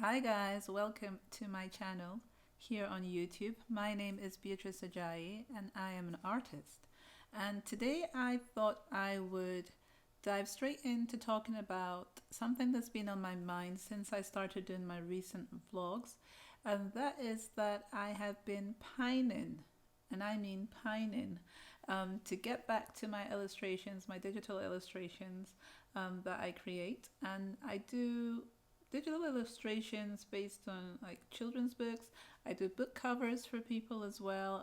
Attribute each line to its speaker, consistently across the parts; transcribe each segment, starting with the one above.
Speaker 1: Hi guys, welcome to my channel here on YouTube. My name is Beatrice Ajayi and I am an artist. And today I thought I would dive straight into talking about something that's been on my mind since I started doing my recent vlogs. And that is that I have been pining, and I mean pining, to get back to my illustrations, my digital illustrations that I create. And I do digital illustrations based on like children's books. I do book covers for people as well.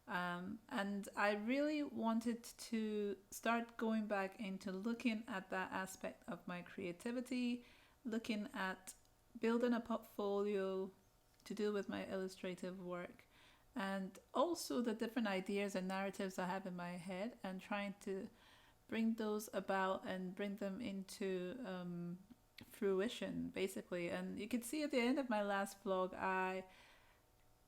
Speaker 1: And I really wanted to start going back into looking at that aspect of my creativity, looking at building a portfolio to do with my illustrative work, and also the different ideas and narratives I have in my head, and trying to bring those about and bring them into fruition basically. And you could see at the end of my last vlog, I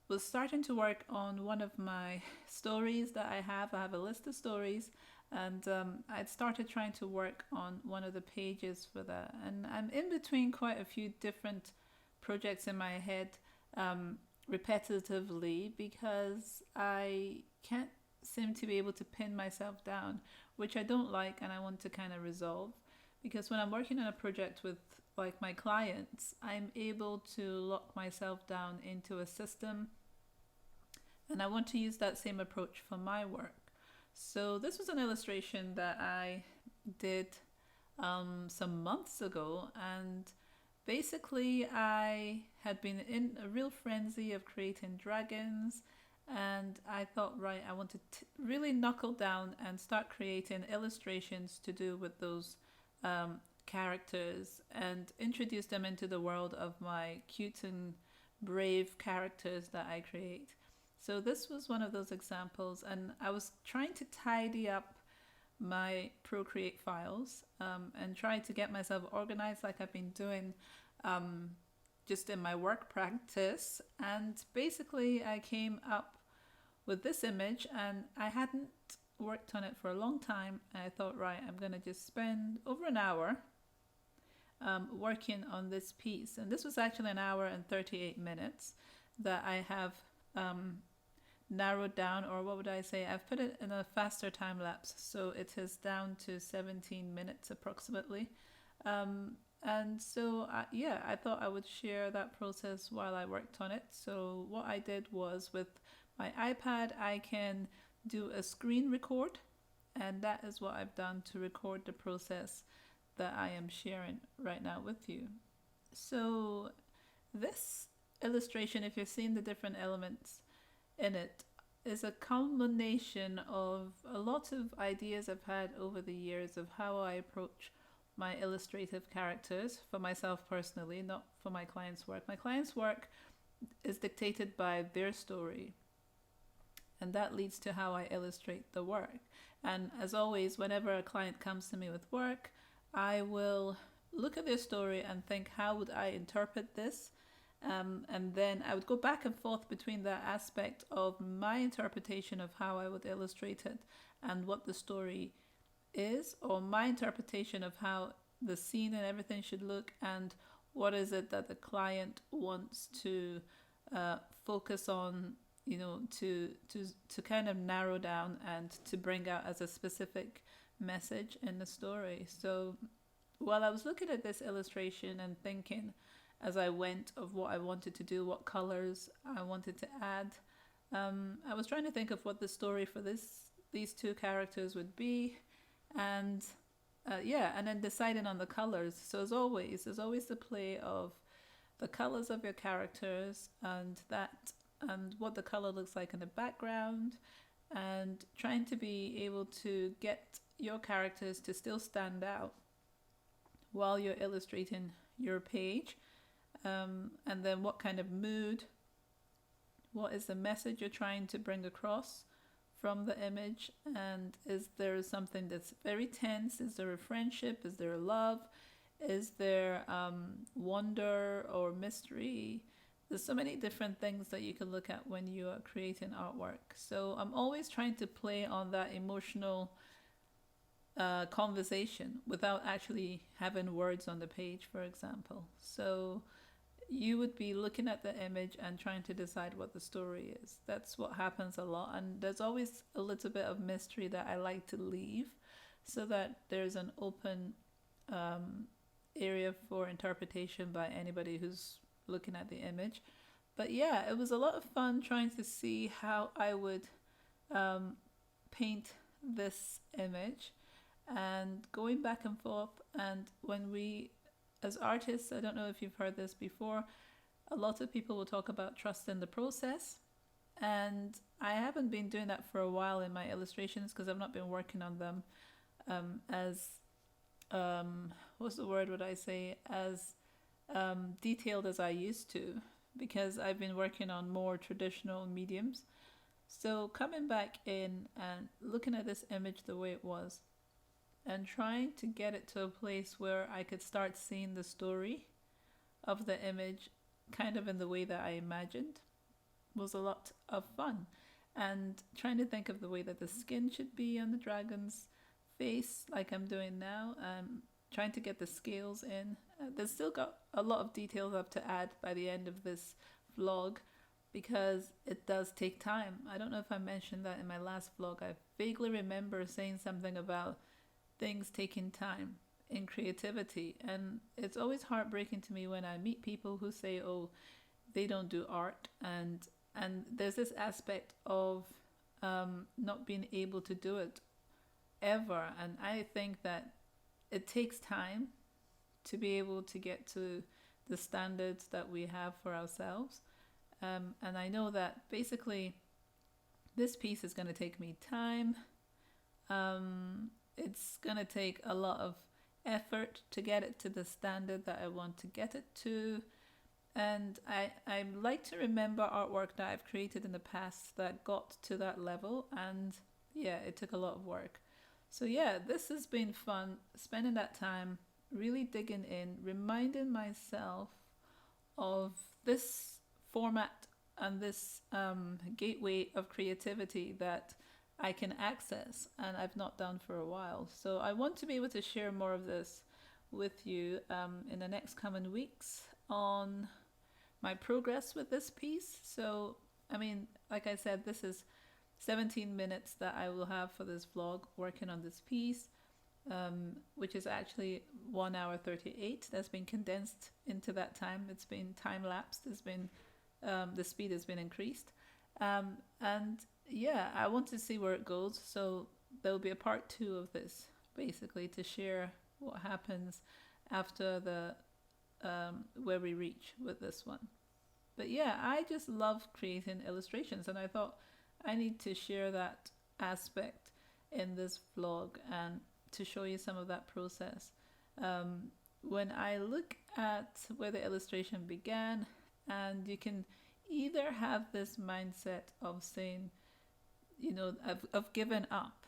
Speaker 1: was starting to work on one of my stories that I have a list of stories, and I'd started trying to work on one of the pages for that. And I'm in between quite a few different projects in my head, repetitively, because I can't seem to be able to pin myself down, which I don't like, and I want to kind of resolve. Because when I'm working on a project with like my clients, I'm able to lock myself down into a system, and I want to use that same approach for my work. So this was an illustration that I did some months ago, and basically I had been in a real frenzy of creating dragons, and I thought, right, I want to really knuckle down and start creating illustrations to do with those characters, and introduce them into the world of my cute and brave characters that I create. So this was one of those examples, and I was trying to tidy up my Procreate files, and try to get myself organized like I've been doing, just in my work practice. And basically I came up with this image, and I hadn't worked on it for a long time. And I thought, right, I'm going to just spend over an hour working on this piece. And this was actually an hour and 38 minutes that I have narrowed down, or what would I say? I've put it in a faster time lapse, so it is down to 17 minutes approximately. And so, yeah, I thought I would share that process while I worked on it. So what I did was, with my iPad, I can do a screen record, and that is what I've done to record the process that I am sharing right now with you. So this illustration, if you've seen the different elements in it, is a culmination of a lot of ideas I've had over the years of how I approach my illustrative characters for myself personally, not for my clients' work. My clients' work is dictated by their story, and that leads to how I illustrate the work. And as always, whenever a client comes to me with work, I will look at their story and think, how would I interpret this? And then I would go back and forth between that aspect of my interpretation of how I would illustrate it and what the story is, or my interpretation of how the scene and everything should look, and what is it that the client wants to focus on, to kind of narrow down and to bring out as a specific message in the story. So while I was looking at this illustration and thinking as I went of what I wanted to do, what colors I wanted to add, I was trying to think of what the story for these two characters would be, and and then deciding on the colors. So as always, there's always the play of the colors of your characters, and what the color looks like in the background, and trying to be able to get your characters to still stand out while you're illustrating your page. And then what kind of mood, what is the message you're trying to bring across from the image, and is there something that's very tense? Is there a friendship? Is there a love? Is there wonder or mystery? There's so many different things that you can look at when you are creating artwork. So I'm always trying to play on that emotional conversation without actually having words on the page, for example. So you would be looking at the image and trying to decide what the story is. That's what happens a lot, and there's always a little bit of mystery that I like to leave so that there's an open area for interpretation by anybody who's looking at the image. But yeah, it was a lot of fun trying to see how I would paint this image and going back and forth. And when we, as artists, I don't know if you've heard this before, a lot of people will talk about trust in the process. And I haven't been doing that for a while in my illustrations because I've not been working on them as, what's the word would I say, as detailed as I used to, because I've been working on more traditional mediums. So coming back in and looking at this image the way it was and trying to get it to a place where I could start seeing the story of the image kind of in the way that I imagined was a lot of fun. And trying to think of the way that the skin should be on the dragon's face like I'm doing now, trying to get the scales in. There's still got a lot of details up to add by the end of this vlog because it does take time. I don't know if I mentioned that in my last vlog. I vaguely remember saying something about things taking time in creativity, and it's always heartbreaking to me when I meet people who say, oh, they don't do art, and there's this aspect of not being able to do it ever. And I think that it takes time to be able to get to the standards that we have for ourselves. And I know that basically this piece is going to take me time. It's going to take a lot of effort to get it to the standard that I want to get it to. And I like to remember artwork that I've created in the past that got to that level. And yeah, it took a lot of work. So yeah, this has been fun, spending that time really digging in, reminding myself of this format and this gateway of creativity that I can access and I've not done for a while. So I want to be able to share more of this with you in the next coming weeks on my progress with this piece. So, I mean, like I said, this is 17 minutes that I will have for this vlog working on this piece, which is actually 1 hour 38. That's been condensed into that time. It's been time lapsed. It's been the speed has been increased, and yeah, I want to see where it goes. So there will be a part 2 of this, basically to share what happens after the where we reach with this one. But yeah, I just love creating illustrations, and I thought I need to share that aspect in this vlog and to show you some of that process. When I look at where the illustration began, and you can either have this mindset of saying, you know, of giving up,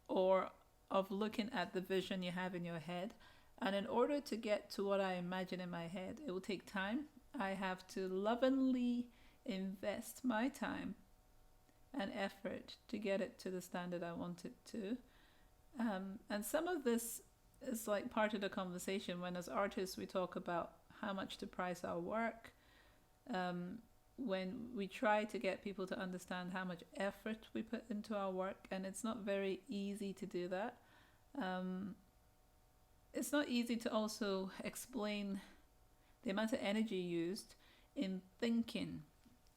Speaker 1: or of looking at the vision you have in your head. And in order to get to what I imagine in my head, it will take time. I have to lovingly invest my time and effort to get it to the standard I want it to. And some of this is like part of the conversation when as artists we talk about how much to price our work. When we try to get people to understand how much effort we put into our work, and it's not very easy to do that. It's not easy to also explain the amount of energy used in thinking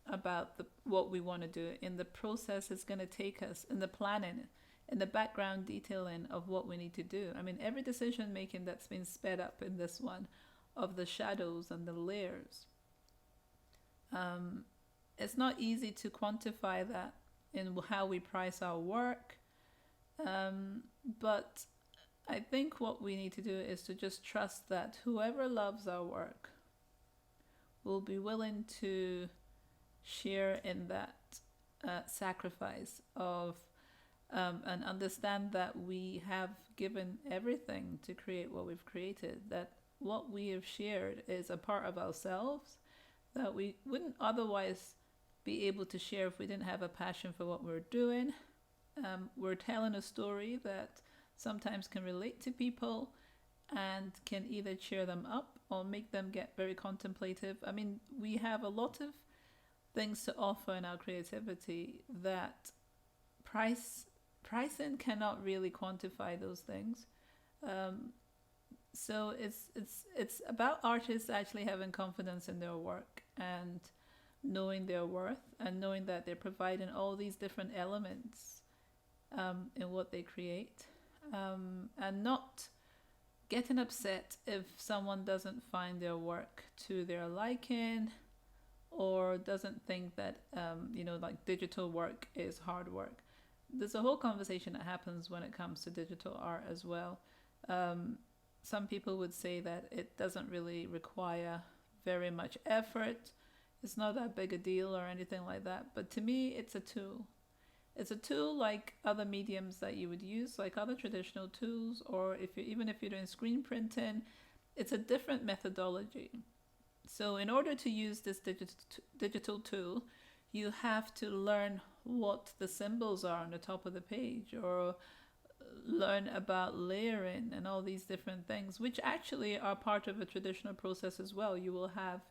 Speaker 1: about what we want to do, in the process it's going to take us, in the planning, in the background detailing of what we need to do. I mean, every decision making that's been sped up in this one, of the shadows and the layers. It's not easy to quantify that in how we price our work, but I think what we need to do is to just trust that whoever loves our work will be willing to share in that sacrifice of and understand that we have given everything to create what we've created, that what we have shared is a part of ourselves that we wouldn't otherwise be able to share if we didn't have a passion for what we're doing. We're telling a story that sometimes can relate to people, and can either cheer them up or make them get very contemplative. I mean, we have a lot of things to offer in our creativity that pricing cannot really quantify those things. Um, so it's about artists actually having confidence in their work and knowing their worth and knowing that they're providing all these different elements in what they create, and not getting upset if someone doesn't find their work to their liking or doesn't think that like digital work is hard work. There's a whole conversation that happens when it comes to digital art as well. um, some people would say that it doesn't really require very much effort, it's not that big a deal or anything like that, but to me it's a tool. It's a tool like other mediums that you would use, like other traditional tools, or if you even if you're doing screen printing, it's a different methodology. So in order to use this digital tool, you have to learn what the symbols are on the top of the page, or learn about layering and all these different things, which actually are part of a traditional process as well. You will have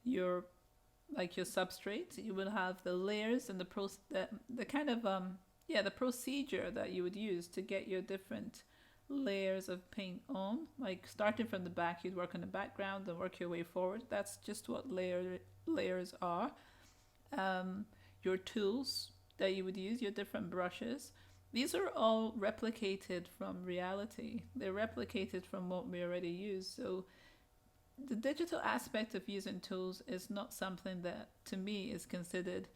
Speaker 1: your your substrate, you will have the layers and the kind of the procedure that you would use to get your different layers of paint on. Like starting from the back, you'd work on the background and work your way forward. That's just what layers are. Your tools that you would use, your different brushes, these are all replicated from reality. They're replicated from what we already use. So the digital aspect of using tools is not something that to me is considered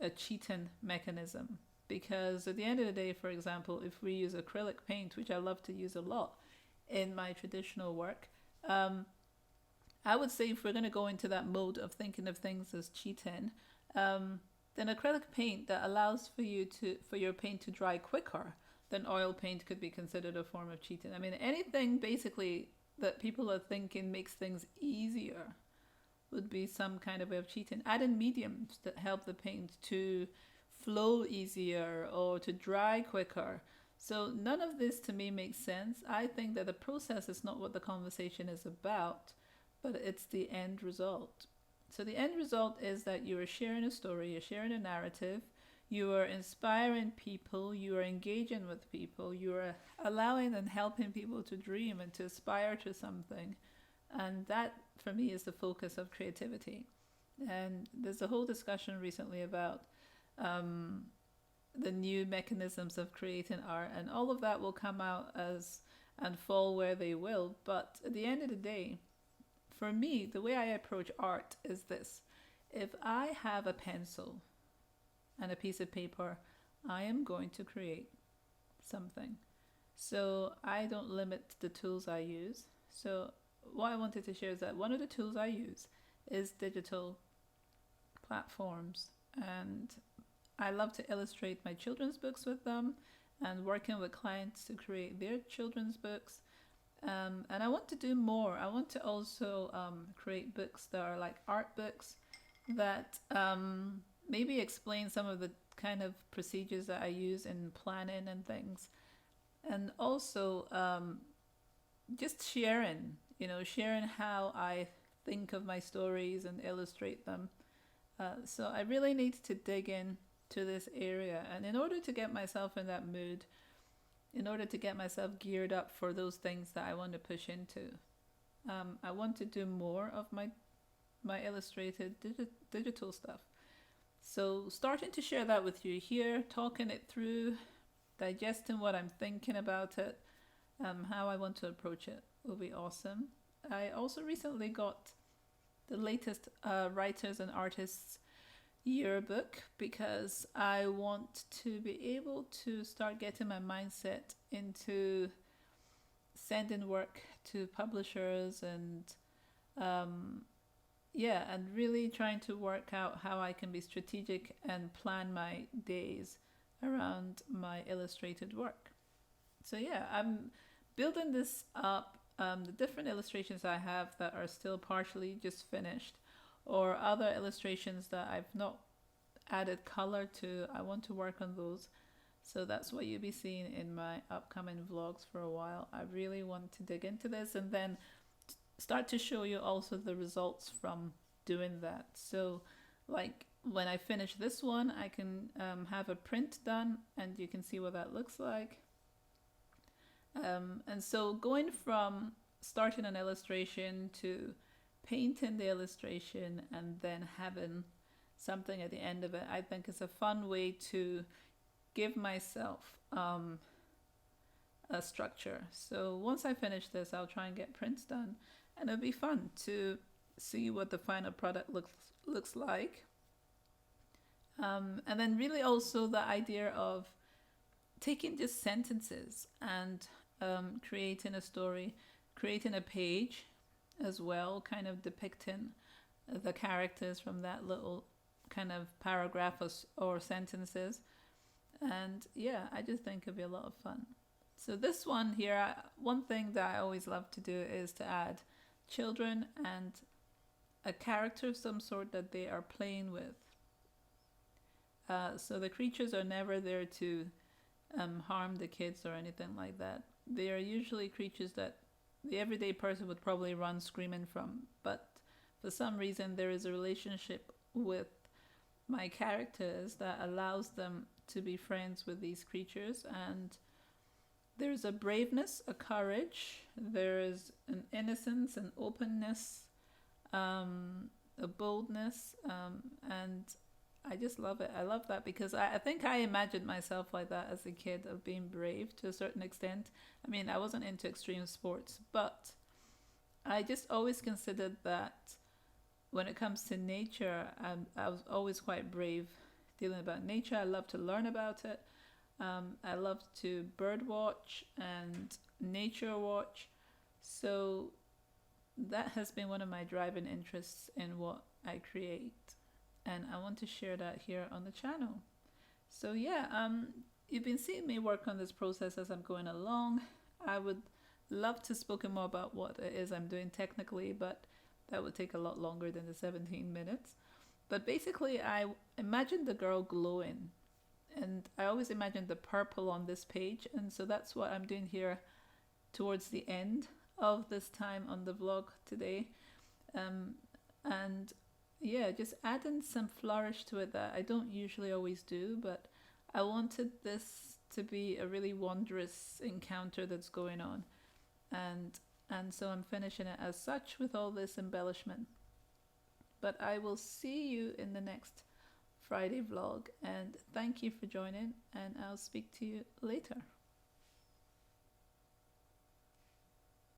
Speaker 1: a cheating mechanism, because at the end of the day, for example, if we use acrylic paint, which I love to use a lot in my traditional work, I would say if we're going to go into that mode of thinking of things as cheating, then acrylic paint that allows for your paint to dry quicker than oil paint could be considered a form of cheating. I mean, anything basically that people are thinking makes things easier would be some kind of way of cheating. Adding mediums that help the paint to flow easier or to dry quicker. So none of this to me makes sense. I think that the process is not what the conversation is about, but it's the end result. So the end result is that you are sharing a story, you're sharing a narrative, you are inspiring people, you are engaging with people, you are allowing and helping people to dream and to aspire to something. And that, for me, is the focus of creativity. And there's a whole discussion recently about the new mechanisms of creating art, and all of that will come out as and fall where they will. But at the end of the day, for me, the way I approach art is this. If I have a pencil and a piece of paper, I am going to create something. So I don't limit the tools I use. So what I wanted to share is that one of the tools I use is digital platforms. And I love to illustrate my children's books with them and working with clients to create their children's books. And I want to do more. I want to also create books that are like art books that maybe explain some of the kind of procedures that I use in planning and things. And also just sharing how I think of my stories and illustrate them. So I really need to dig in to this area. And in order to get myself in that mood, in order to get myself geared up for those things that I want to push into, I want to do more of my illustrated digital stuff. So starting to share that with you here, talking it through, digesting what I'm thinking about it, how I want to approach it will be awesome. I also recently got the latest Writers and Artists yearbook because I want to be able to start getting my mindset into sending work to publishers and and really trying to work out how I can be strategic and plan my days around my illustrated work. So yeah, I'm building this up. The different illustrations I have that are still partially just finished, or other illustrations that I've not added color to, I want to work on those. So that's what you'll be seeing in my upcoming vlogs for a while. I really want to dig into this and then start to show you also the results from doing that. So like when I finish this one, I can have a print done and you can see what that looks like. And so going from starting an illustration to painting the illustration and then having something at the end of it, I think is a fun way to give myself a structure. So once I finish this, I'll try and get prints done, and it'll be fun to see what the final product looks like. And then really also the idea of taking just sentences and creating a story, creating a page as well, kind of depicting the characters from that little kind of paragraph or sentences. And yeah, I just think it'd be a lot of fun. So this one here, one thing that I always love to do is to add children and a character of some sort that they are playing with. So the creatures are never there to harm the kids or anything like that. They are usually creatures that the everyday person would probably run screaming from, but for some reason there is a relationship with my characters that allows them to be friends with these creatures, and there's a braveness, a courage, there is an innocence, an openness, a boldness, and I just love it. I love that because I think I imagined myself like that as a kid, of being brave to a certain extent. I mean, I wasn't into extreme sports, but I just always considered that when it comes to nature, I was always quite brave dealing about nature. I love to learn about it. I love to bird watch and nature watch. So that has been one of my driving interests in what I create. And I want to share that here on the channel. So yeah, you've been seeing me work on this process as I'm going along. I would love to speak more about what it is I'm doing technically, but that would take a lot longer than the 17 minutes. But basically, I imagined the girl glowing, and I always imagined the purple on this page, and so that's what I'm doing here towards the end of this time on the vlog today. And yeah, just adding some flourish to it that I don't usually always do, but I wanted this to be a really wondrous encounter that's going on, and so I'm finishing it as such with all this embellishment. But I will see you in the next Friday vlog, and thank you for joining, and I'll speak to you later.